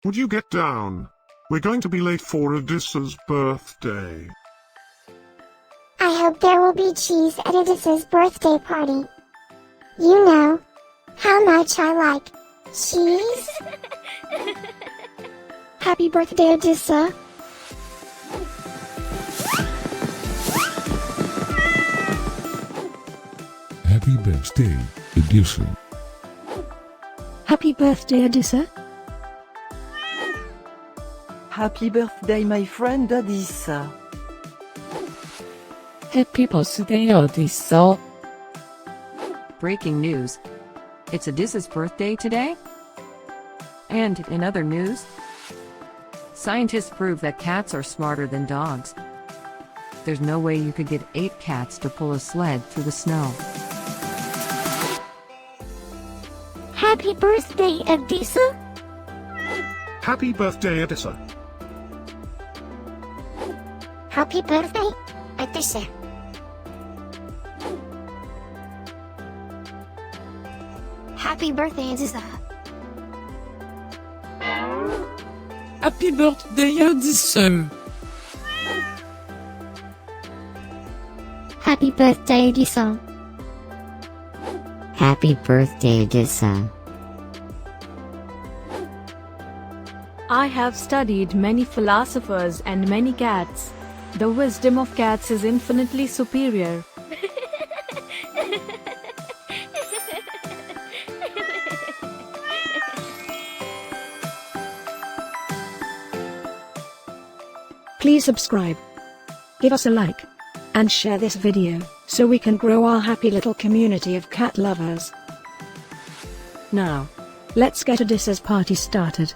Would you get down? We're going to be late for Adissa's birthday. I hope there will be cheese at Adissa's birthday party. You know how much I like cheese. Happy birthday, Adissa. Happy birthday, Adissa. Happy birthday, Adissa. Happy birthday, my friend Adissa. Happy birthday, Adissa. Breaking news. It's Adissa's birthday today? And in other news, scientists prove that cats are smarter than dogs. There's no way you could get 8 cats to pull a sled through the snow. Happy birthday, Adissa. Happy birthday, Adissa. Happy birthday, Adissa. Happy birthday, Adissa. Happy birthday, Adissa. Happy birthday, Adissa. Happy birthday, Adissa. I have studied many philosophers and many cats. The wisdom of cats is infinitely superior. Please subscribe, give us a like, and share this video, so we can grow our happy little community of cat lovers. Now, let's get Adissa's party started.